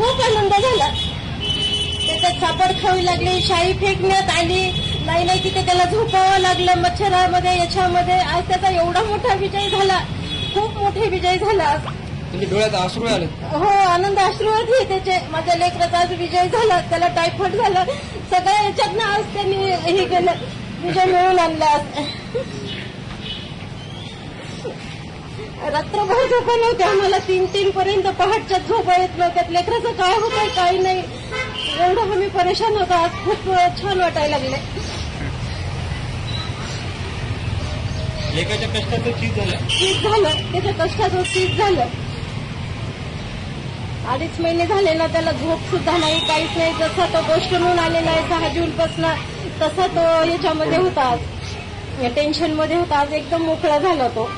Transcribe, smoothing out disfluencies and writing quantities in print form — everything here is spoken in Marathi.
खूप आनंद झाला. त्याच्यात सापड खावी लागली, शाई फेकण्यात आली, नाही तिथे त्याला झोपावं लागलं मच्छरामध्ये याच्यामध्ये. आज त्याचा एवढा मोठा विजय झाला, खूप मोठे विजय झाला. म्हणजे डोळ्यात अश्रू आले. हो, आनंद अश्रू आहे त्याचे. माझ्या लेकराचा आज विजय झाला, त्याला टायफॉइड झाला, सगळ्या याच्यातनं आज त्यांनी हे केलं, विजय मिळवून आणला. रात्रभर झोपा नव्हत्या आम्हाला, 3 पर्यंत पहाटच्या झोपा येत नव्हत्या. लेकराचं काय होतंय काही नाही, एवढं आम्ही परेशान होतो. आज खूप छान वाटायला लागले. लेकाच्या कष्टाचं चीज झालं, त्याच्या कष्टाचं चीज झालं. 2.5 महिने झाले ना, त्याला झोप सुद्धा नाही, काहीच नाही. जसा तो गोष्ट म्हणून आलेला आहे 6 जूनपासून, तसा तो याच्यामध्ये होता, टेन्शन मध्ये होता. आज एकदम मोकळा झाला तो.